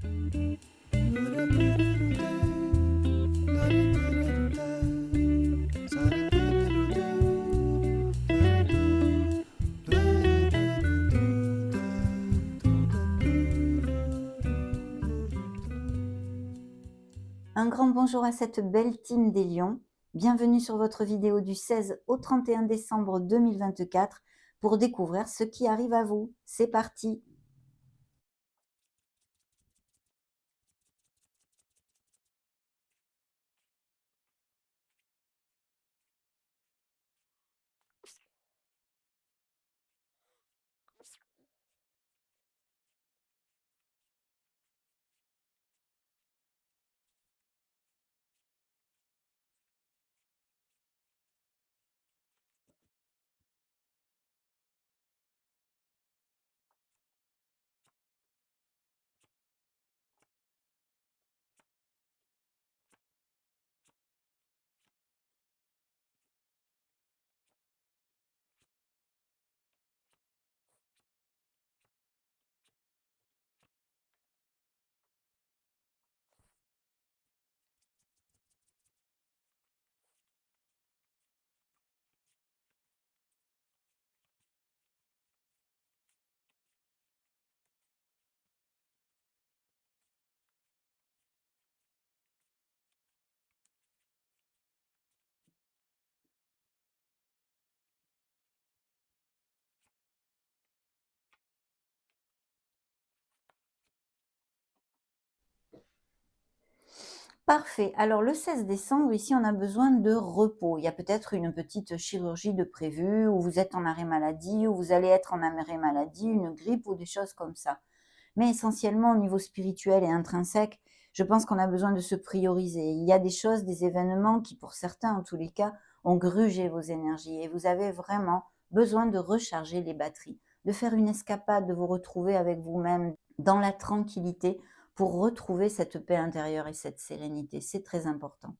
Un grand bonjour à cette belle team des lions. Bienvenue sur votre vidéo du 16 au 31 décembre 2024 pour découvrir ce qui arrive à vous. C'est parti! Parfait. Alors le 16 décembre, ici, on a besoin de repos. Il y a peut-être une petite chirurgie de prévue, ou vous êtes en arrêt maladie, ou vous allez être en arrêt maladie, une grippe ou des choses comme ça. Mais essentiellement, au niveau spirituel et intrinsèque, je pense qu'on a besoin de se prioriser. Il y a des choses, des événements qui, pour certains, en tous les cas, ont grugé vos énergies. Et vous avez vraiment besoin de recharger les batteries, de faire une escapade, de vous retrouver avec vous-même dans la tranquillité pour retrouver cette paix intérieure et cette sérénité. C'est très important.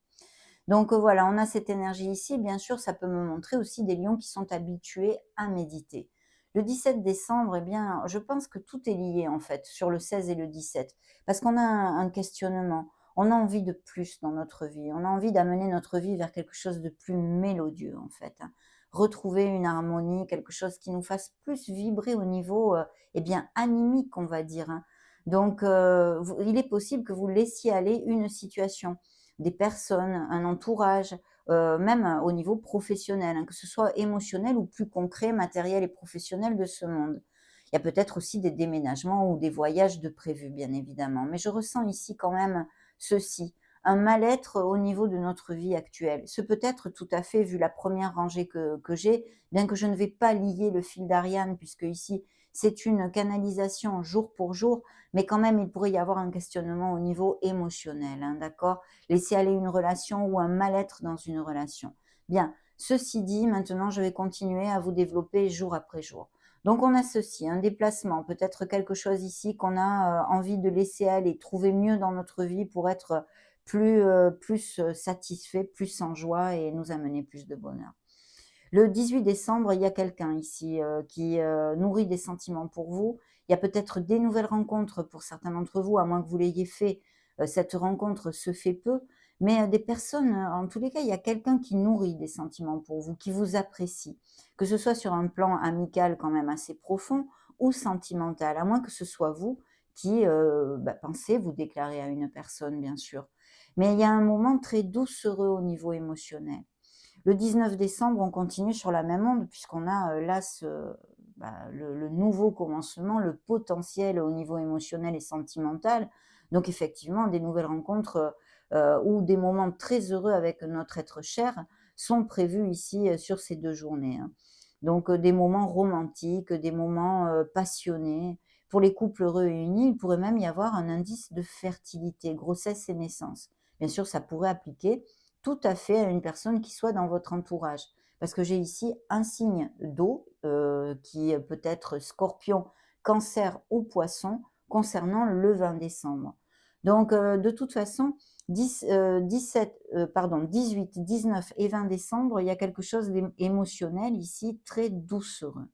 Donc voilà, on a cette énergie ici. Bien sûr, ça peut me montrer aussi des lions qui sont habitués à méditer. Le 17 décembre, eh bien, je pense que tout est lié en fait sur le 16 et le 17. Parce qu'on a un questionnement. On a envie de plus dans notre vie. On a envie d'amener notre vie vers quelque chose de plus mélodieux en fait, hein. Retrouver une harmonie, quelque chose qui nous fasse plus vibrer au niveau eh bien, animique, on va dire, hein. Donc, il est possible que vous laissiez aller une situation, des personnes, un entourage, même au niveau professionnel, hein, que ce soit émotionnel ou plus concret, matériel et professionnel de ce monde. Il y a peut-être aussi des déménagements ou des voyages de prévus, bien évidemment. Mais je ressens ici quand même ceci, un mal-être au niveau de notre vie actuelle. Ce peut être tout à fait, vu la première rangée que j'ai, bien que je ne vais pas lier le fil d'Ariane, puisque ici, c'est une canalisation jour pour jour, mais quand même, il pourrait y avoir un questionnement au niveau émotionnel, hein, d'accord? Laisser aller une relation ou un mal-être dans une relation. Bien, ceci dit, maintenant, je vais continuer à vous développer jour après jour. Donc, on a ceci, un déplacement, peut-être quelque chose ici qu'on a envie de laisser aller, trouver mieux dans notre vie pour être plus satisfait, plus en joie et nous amener plus de bonheur. Le 18 décembre, il y a quelqu'un ici qui nourrit des sentiments pour vous. Il y a peut-être des nouvelles rencontres pour certains d'entre vous, à moins que vous l'ayez fait. Cette rencontre se fait peu, mais des personnes, en tous les cas, il y a quelqu'un qui nourrit des sentiments pour vous, qui vous apprécie, que ce soit sur un plan amical quand même assez profond ou sentimental, à moins que ce soit vous qui pensez vous déclarer à une personne, bien sûr. Mais il y a un moment très doucereux au niveau émotionnel. Le 19 décembre, on continue sur la même onde puisqu'on a là le nouveau commencement, le potentiel au niveau émotionnel et sentimental. Donc effectivement, des nouvelles rencontres ou des moments très heureux avec notre être cher sont prévus ici sur ces 2 journées, hein. Donc des moments romantiques, des moments passionnés. Pour les couples réunis, il pourrait même y avoir un indice de fertilité, grossesse et naissance. Bien sûr, ça pourrait appliquer tout à fait à une personne qui soit dans votre entourage. Parce que j'ai ici un signe d'eau qui peut être scorpion, cancer ou poisson concernant le 20 décembre. Donc de toute façon, 18, 19 et 20 décembre, il y a quelque chose d'émotionnel ici, très doucereux.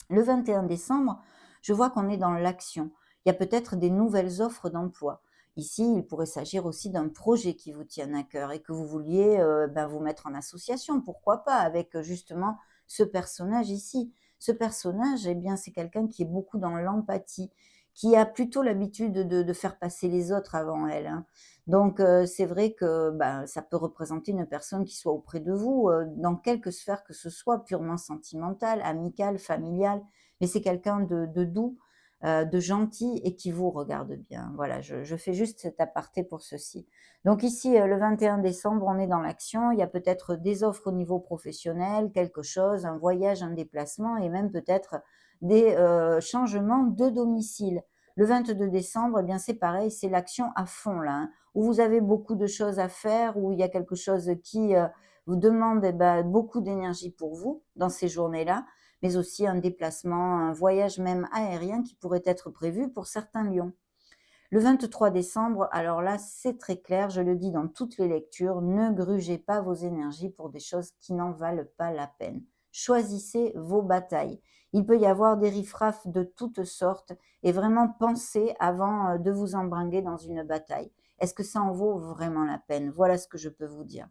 Le 21 décembre, je vois qu'on est dans l'action. il y a peut-être des nouvelles offres d'emploi. Ici, il pourrait s'agir aussi d'un projet qui vous tienne à cœur et que vous vouliez vous mettre en association, pourquoi pas, avec justement ce personnage ici. Ce personnage, eh bien, c'est quelqu'un qui est beaucoup dans l'empathie, qui a plutôt l'habitude de faire passer les autres avant elle, hein. Donc, c'est vrai que ça peut représenter une personne qui soit auprès de vous, dans quelque sphère que ce soit, purement sentimentale, amicale, familiale, mais c'est quelqu'un de doux, de gentil et qui vous regarde bien. Voilà, je fais juste cet aparté pour ceci. Donc ici, le 21 décembre, on est dans l'action. Il y a peut-être des offres au niveau professionnel, quelque chose, un voyage, un déplacement et même peut-être des changements de domicile. Le 22 décembre, eh bien c'est pareil, c'est l'action à fond là, hein, où vous avez beaucoup de choses à faire, où il y a quelque chose qui vous demande beaucoup d'énergie pour vous dans ces journées-là, mais aussi un déplacement, un voyage même aérien qui pourrait être prévu pour certains lions. Le 23 décembre, alors là, c'est très clair, je le dis dans toutes les lectures, ne grugez pas vos énergies pour des choses qui n'en valent pas la peine. Choisissez vos batailles. Il peut y avoir des riffraffes de toutes sortes et vraiment pensez avant de vous embringuer dans une bataille. Est-ce que ça en vaut vraiment la peine? Voilà ce que je peux vous dire.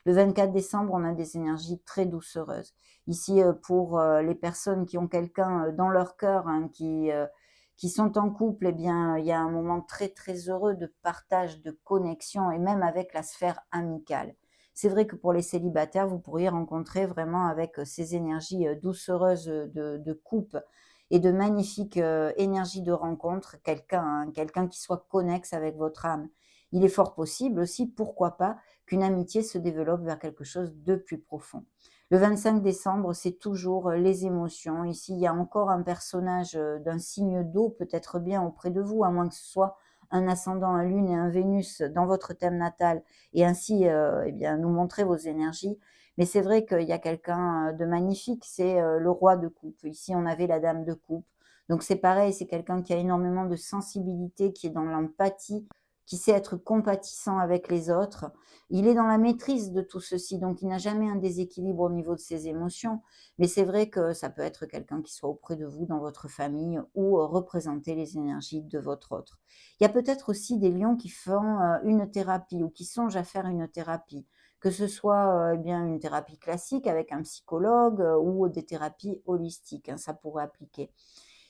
Le 24 décembre, on a des énergies très doucereuses. Ici, pour les personnes qui ont quelqu'un dans leur cœur, hein, qui sont en couple, eh bien, il y a un moment très, très heureux de partage, de connexion et même avec la sphère amicale. C'est vrai que pour les célibataires, vous pourriez rencontrer vraiment avec ces énergies doucereuses de couple et de magnifiques énergies de rencontre, quelqu'un, hein, quelqu'un qui soit connexe avec votre âme. Il est fort possible aussi, pourquoi pas, qu'une amitié se développe vers quelque chose de plus profond. Le 25 décembre, c'est toujours les émotions. Ici, il y a encore un personnage d'un signe d'eau, peut-être bien auprès de vous, à moins que ce soit un ascendant, un lune et un Vénus dans votre thème natal, et ainsi nous montrer vos énergies. Mais c'est vrai qu'il y a quelqu'un de magnifique, c'est le roi de coupe. Ici, on avait la dame de coupe. Donc c'est pareil, c'est quelqu'un qui a énormément de sensibilité, qui est dans l'empathie, qui sait être compatissant avec les autres. Il est dans la maîtrise de tout ceci, donc il n'a jamais un déséquilibre au niveau de ses émotions. Mais c'est vrai que ça peut être quelqu'un qui soit auprès de vous dans votre famille ou représenter les énergies de votre autre. Il y a peut-être aussi des lions qui font une thérapie ou qui songent à faire une thérapie, que ce soit une thérapie classique avec un psychologue ou des thérapies holistiques, hein, ça pourrait appliquer.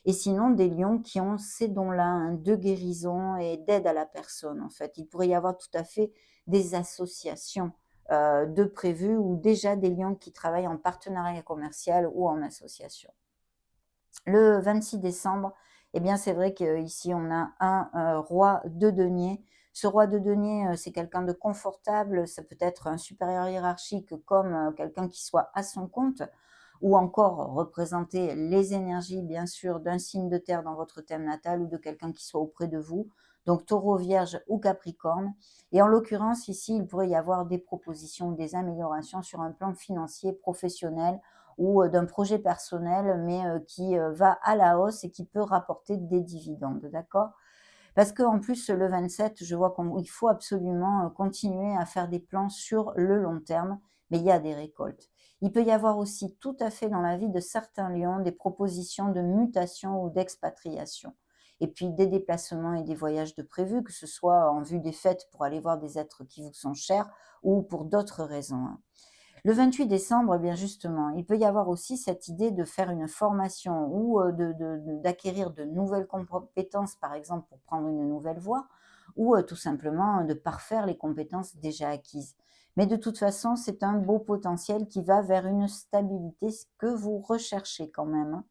Et sinon, des lions qui ont ces dons-là, hein, de guérison et d'aide à la personne, en fait. Il pourrait y avoir tout à fait des associations de prévues ou déjà des lions qui travaillent en partenariat commercial ou en association. Le 26 décembre, eh bien, c'est vrai qu'ici, on a un roi de denier. Ce roi de denier, c'est quelqu'un de confortable, ça peut être un supérieur hiérarchique comme quelqu'un qui soit à son compte, ou encore représenter les énergies, bien sûr, d'un signe de terre dans votre thème natal ou de quelqu'un qui soit auprès de vous, donc taureau, vierge ou capricorne. Et en l'occurrence, ici, il pourrait y avoir des propositions, des améliorations sur un plan financier, professionnel ou d'un projet personnel, mais qui va à la hausse et qui peut rapporter des dividendes, d'accord? Parce qu'en plus, le 27, je vois qu'il faut absolument continuer à faire des plans sur le long terme, mais il y a des récoltes. Il peut y avoir aussi tout à fait dans la vie de certains lions des propositions de mutation ou d'expatriation. Et puis des déplacements et des voyages de prévus, que ce soit en vue des fêtes pour aller voir des êtres qui vous sont chers ou pour d'autres raisons, hein. Le 28 décembre, eh bien justement, il peut y avoir aussi cette idée de faire une formation ou d'acquérir de nouvelles compétences, par exemple pour prendre une nouvelle voie, ou tout simplement de parfaire les compétences déjà acquises. Mais de toute façon, c'est un beau potentiel qui va vers une stabilité, ce que vous recherchez quand même, hein.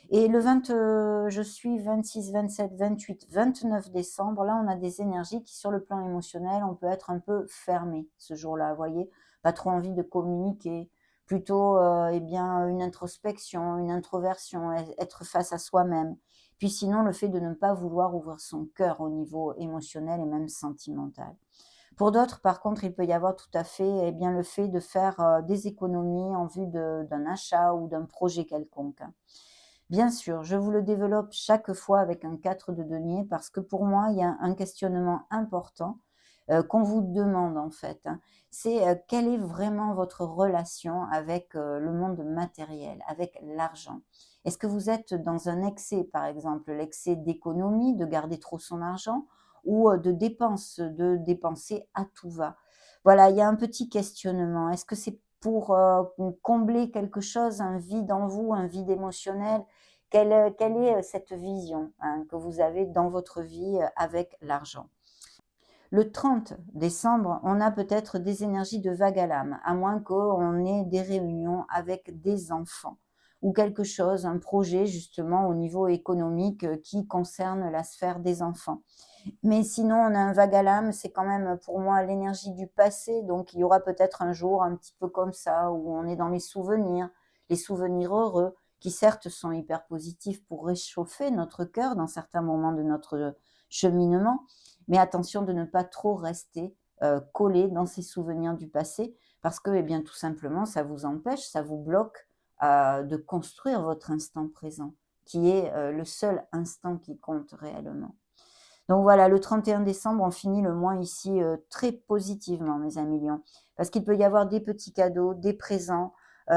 Et je suis 26, 27, 28, 29 décembre. Là, on a des énergies qui, sur le plan émotionnel, on peut être un peu fermé ce jour-là, vous voyez? Pas trop envie de communiquer, plutôt une introspection, une introversion, être face à soi-même. Puis sinon, le fait de ne pas vouloir ouvrir son cœur au niveau émotionnel et même sentimental. Pour d'autres, par contre, il peut y avoir tout à fait le fait de faire des économies en vue d'un achat ou d'un projet quelconque, hein. Bien sûr, je vous le développe chaque fois avec un 4 de denier parce que pour moi, il y a un questionnement important qu'on vous demande en fait, hein. C'est quelle est vraiment votre relation avec le monde matériel, avec l'argent? Est-ce que vous êtes dans un excès, par exemple, l'excès d'économie, de garder trop son argent ou de dépenses, de dépenser à tout va? Voilà, il y a un petit questionnement. Est-ce que c'est pour, combler quelque chose, un vide en vous, un vide émotionnel? Quelle est, cette vision, hein, que vous avez dans votre vie, avec l'argent? Le 30 décembre, on a peut-être des énergies de vague à l'âme, à moins qu'on ait des réunions avec des enfants ou quelque chose, un projet justement au niveau économique qui concerne la sphère des enfants. Mais sinon, on a un vague à l'âme, c'est quand même pour moi l'énergie du passé, donc il y aura peut-être un jour un petit peu comme ça où on est dans les souvenirs heureux, qui certes sont hyper positifs pour réchauffer notre cœur dans certains moments de notre cheminement, mais attention de ne pas trop rester collé dans ces souvenirs du passé, parce que, eh bien, tout simplement, ça vous empêche, ça vous bloque de construire votre instant présent, qui est le seul instant qui compte réellement. Donc voilà, le 31 décembre, on finit le mois ici très positivement, mes amis lions, parce qu'il peut y avoir des petits cadeaux, des présents, dus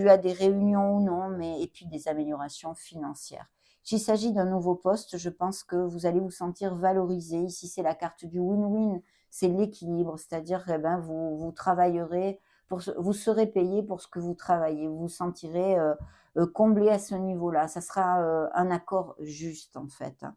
à des réunions ou non, mais et puis des améliorations financières. S'il s'agit d'un nouveau poste, je pense que vous allez vous sentir valorisé. Ici, c'est la carte du win-win, c'est l'équilibre, c'est-à-dire eh ben, vous travaillerez, vous serez payé pour ce que vous travaillez, vous vous sentirez comblé à ce niveau-là. Ça sera un accord juste en fait, hein.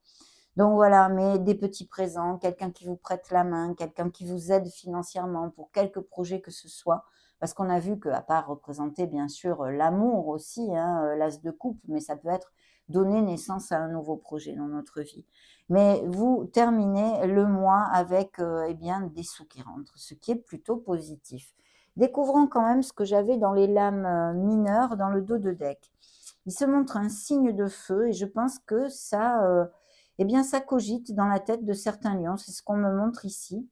Donc voilà, mais des petits présents, quelqu'un qui vous prête la main, quelqu'un qui vous aide financièrement pour quelque projet que ce soit. Parce qu'on a vu qu'à part représenter bien sûr l'amour aussi, hein, l'as de coupe, mais ça peut être donner naissance à un nouveau projet dans notre vie. Mais vous terminez le mois avec eh bien, des sous qui rentrent, ce qui est plutôt positif. Découvrons quand même ce que j'avais dans les lames mineures dans le dos de deck. Il se montre un signe de feu et je pense que ça, eh bien, ça cogite dans la tête de certains lions. C'est ce qu'on me montre ici.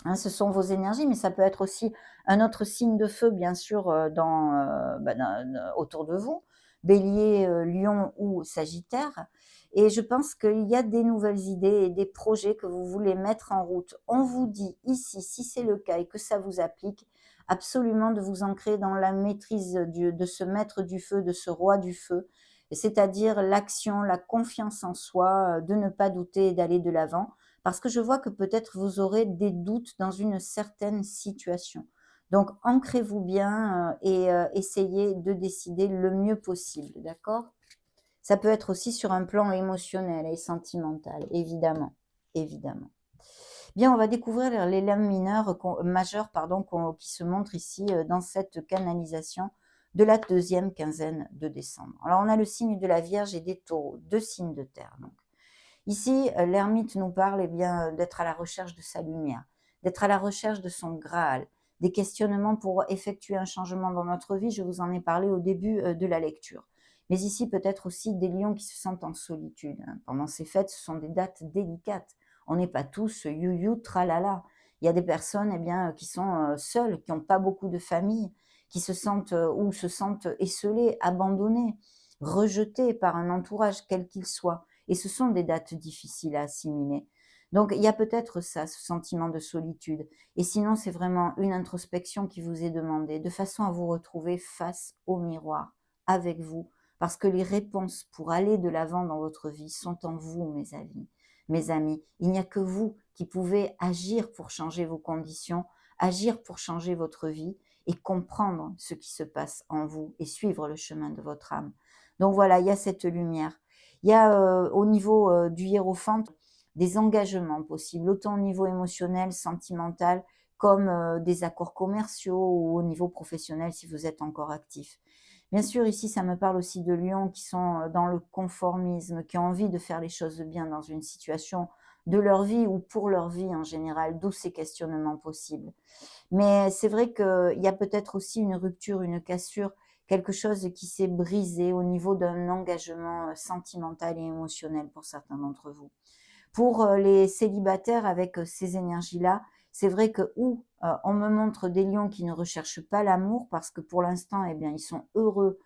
Hein, ce sont vos énergies, mais ça peut être aussi un autre signe de feu, bien sûr, autour de vous, bélier, lion ou sagittaire. Et je pense qu'il y a des nouvelles idées et des projets que vous voulez mettre en route. On vous dit ici, si c'est le cas et que ça vous applique, absolument de vous ancrer dans la maîtrise de ce maître du feu, de ce roi du feu, c'est-à-dire l'action, la confiance en soi, de ne pas douter et d'aller de l'avant parce que je vois que peut-être vous aurez des doutes dans une certaine situation. Donc ancrez-vous bien et essayez de décider le mieux possible, d'accord? Ça peut être aussi sur un plan émotionnel et sentimental, évidemment, évidemment. Bien, on va découvrir les lames majeures qui se montrent ici dans cette canalisation de la deuxième quinzaine de décembre. Alors, on a le signe de la Vierge et des Taureaux, deux signes de terre. Donc. Ici, l'ermite nous parle eh bien, d'être à la recherche de sa lumière, d'être à la recherche de son Graal, des questionnements pour effectuer un changement dans notre vie. Je vous en ai parlé au début de la lecture. Mais ici, peut-être aussi des lions qui se sentent en solitude, hein. Pendant ces fêtes, ce sont des dates délicates. On n'est pas tous you tralala. Il y a des personnes eh bien, qui sont seules, qui n'ont pas beaucoup de famille, qui se sentent ou se sentent esselées, abandonnées, rejetées par un entourage quel qu'il soit. Et ce sont des dates difficiles à assimiler. Donc, il y a peut-être ça, ce sentiment de solitude. Et sinon, c'est vraiment une introspection qui vous est demandée, de façon à vous retrouver face au miroir, avec vous, parce que les réponses pour aller de l'avant dans votre vie sont en vous, mes amis. Mes amis, il n'y a que vous qui pouvez agir pour changer vos conditions, agir pour changer votre vie et comprendre ce qui se passe en vous et suivre le chemin de votre âme. Donc voilà, il y a cette lumière. Il y a au niveau du hiérophante des engagements possibles, autant au niveau émotionnel, sentimental, comme des accords commerciaux ou au niveau professionnel si vous êtes encore actif. Bien sûr, ici, ça me parle aussi de lions qui sont dans le conformisme, qui ont envie de faire les choses bien dans une situation de leur vie ou pour leur vie en général, d'où ces questionnements possibles. Mais c'est vrai qu'il y a peut-être aussi une rupture, une cassure, quelque chose qui s'est brisé au niveau d'un engagement sentimental et émotionnel pour certains d'entre vous. Pour les célibataires avec ces énergies-là, c'est vrai que on me montre des lions qui ne recherchent pas l'amour parce que pour l'instant, eh bien, ils sont heureux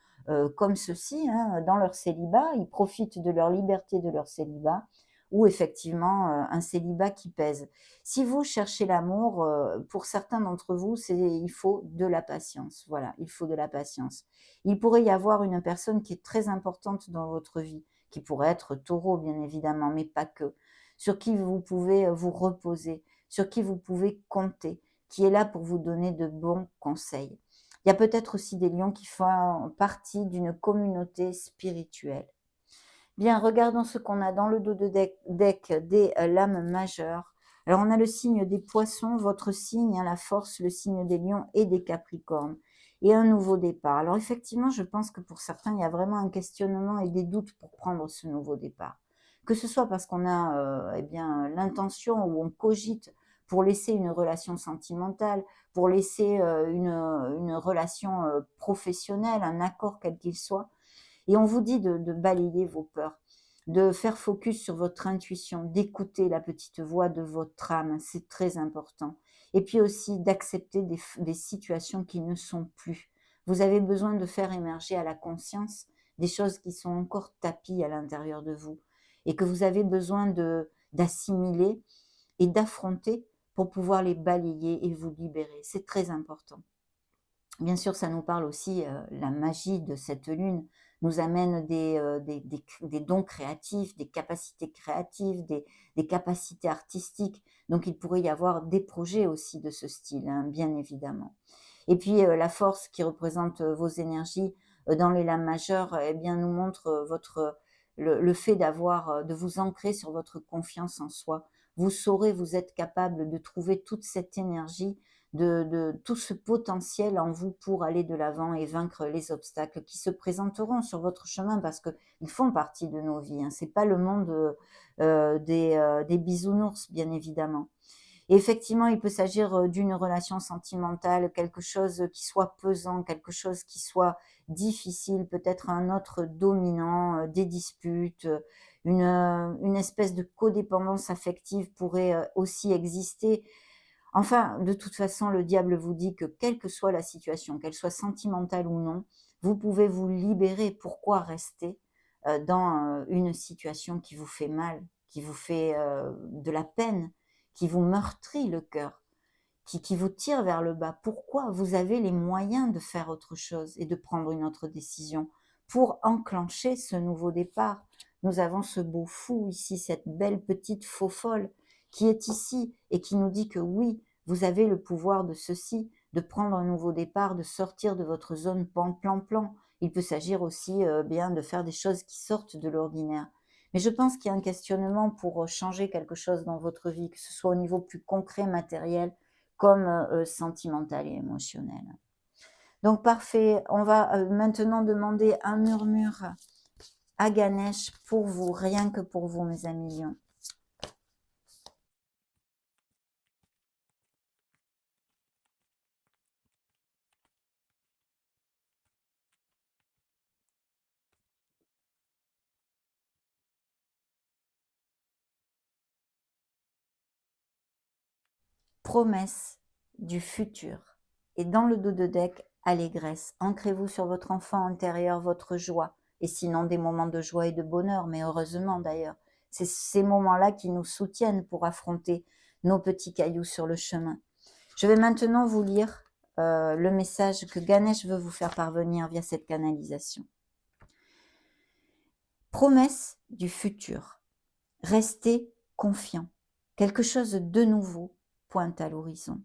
comme ceci, hein, dans leur célibat, ils profitent de leur liberté, de leur célibat, ou effectivement un célibat qui pèse. Si vous cherchez l'amour, pour certains d'entre vous, il faut de la patience. Voilà, il faut de la patience. Il pourrait y avoir une personne qui est très importante dans votre vie, qui pourrait être Taureau bien évidemment, mais pas que, sur qui vous pouvez vous reposer, sur qui vous pouvez compter, qui est là pour vous donner de bons conseils. Il y a peut-être aussi des lions qui font partie d'une communauté spirituelle. Bien, regardons ce qu'on a dans le dos de deck des lames majeures. Alors, on a le signe des poissons, votre signe, la force, le signe des lions et des capricornes. Et un nouveau départ. Alors, effectivement, je pense que pour certains, il y a vraiment un questionnement et des doutes pour prendre ce nouveau départ. Que ce soit parce qu'on a eh bien, l'intention ou on cogite pour laisser une relation sentimentale, pour laisser une relation professionnelle, un accord quel qu'il soit, et on vous dit de balayer vos peurs, de faire focus sur votre intuition, d'écouter la petite voix de votre âme, c'est très important. Et puis aussi d'accepter des situations qui ne sont plus. Vous avez besoin de faire émerger à la conscience des choses qui sont encore tapies à l'intérieur de vous et que vous avez besoin d'assimiler et d'affronter pour pouvoir les balayer et vous libérer. C'est très important. Bien sûr, ça nous parle aussi, la magie de cette lune nous amène des dons créatifs, des capacités créatives, des capacités artistiques. Donc il pourrait y avoir des projets aussi de ce style, hein, bien évidemment. Et puis, la force qui représente, vos énergies, dans les lames majeures, eh bien, nous montre, le fait de vous ancrer sur votre confiance en soi. Vous saurez vous êtes capable de trouver toute cette énergie, de tout ce potentiel en vous pour aller de l'avant et vaincre les obstacles qui se présenteront sur votre chemin parce qu'ils font partie de nos vies, hein. C'est pas le monde, des bisounours, bien évidemment. Et effectivement, il peut s'agir, d'une relation sentimentale, quelque chose qui soit pesant, quelque chose qui soit difficile, peut-être un autre dominant, des disputes, une espèce de codépendance affective pourrait, aussi exister. Enfin, de toute façon, le diable vous dit que quelle que soit la situation, qu'elle soit sentimentale ou non, vous pouvez vous libérer. Pourquoi rester, dans, une situation qui vous fait mal, qui vous fait, de la peine, qui vous meurtrit le cœur, qui vous tire vers le bas? Pourquoi? Vous avez les moyens de faire autre chose et de prendre une autre décision pour enclencher ce nouveau départ. Nous avons ce beau fou ici, cette belle petite faux folle qui est ici et qui nous dit que oui, vous avez le pouvoir de ceci, de prendre un nouveau départ, de sortir de votre zone plan-plan-plan. Il peut s'agir aussi bien de faire des choses qui sortent de l'ordinaire. Mais je pense qu'il y a un questionnement pour changer quelque chose dans votre vie, que ce soit au niveau plus concret, matériel, comme sentimental et émotionnel. Donc parfait, on va maintenant demander un murmure à Ganesh pour vous, rien que pour vous mes amis lions. Promesse du futur. Et dans le dos de deck, allégresse. Ancrez-vous sur votre enfant intérieur, votre joie. Et sinon des moments de joie et de bonheur, mais heureusement d'ailleurs. C'est ces moments-là qui nous soutiennent pour affronter nos petits cailloux sur le chemin. Je vais maintenant vous lire le message que Ganesh veut vous faire parvenir via cette canalisation. Promesse du futur. Restez confiant. Quelque chose de nouveau pointe à l'horizon.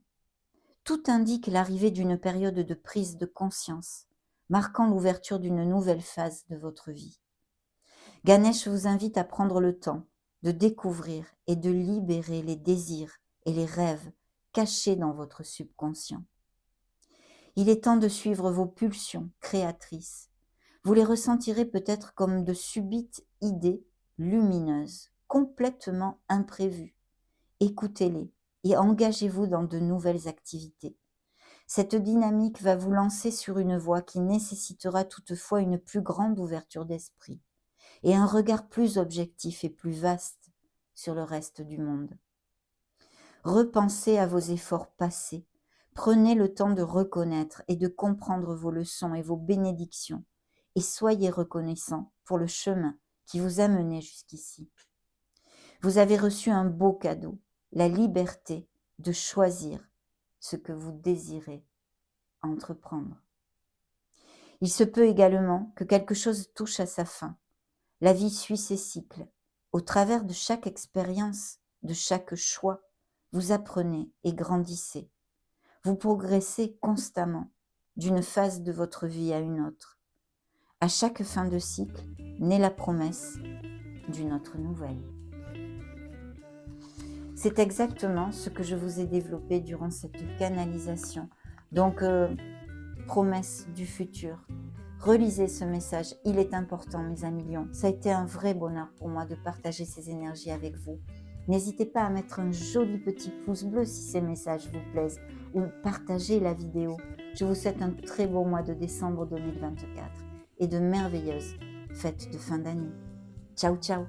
Tout indique l'arrivée d'une période de prise de conscience, marquant l'ouverture d'une nouvelle phase de votre vie. Ganesh vous invite à prendre le temps de découvrir et de libérer les désirs et les rêves cachés dans votre subconscient. Il est temps de suivre vos pulsions créatrices. Vous les ressentirez peut-être comme de subites idées lumineuses, complètement imprévues. Écoutez-les et engagez-vous dans de nouvelles activités. Cette dynamique va vous lancer sur une voie qui nécessitera toutefois une plus grande ouverture d'esprit et un regard plus objectif et plus vaste sur le reste du monde. Repensez à vos efforts passés. Prenez le temps de reconnaître et de comprendre vos leçons et vos bénédictions et soyez reconnaissant pour le chemin qui vous a mené jusqu'ici. Vous avez reçu un beau cadeau, la liberté de choisir ce que vous désirez entreprendre. Il se peut également que quelque chose touche à sa fin. La vie suit ses cycles. Au travers de chaque expérience, de chaque choix, vous apprenez et grandissez. Vous progressez constamment d'une phase de votre vie à une autre. À chaque fin de cycle naît la promesse d'une autre nouvelle. C'est exactement ce que je vous ai développé durant cette canalisation. Donc, promesse du futur. Relisez ce message, il est important mes amis lions. Ça a été un vrai bonheur pour moi de partager ces énergies avec vous. N'hésitez pas à mettre un joli petit pouce bleu si ces messages vous plaisent ou partagez la vidéo. Je vous souhaite un très beau mois de décembre 2024 et de merveilleuses fêtes de fin d'année. Ciao ciao.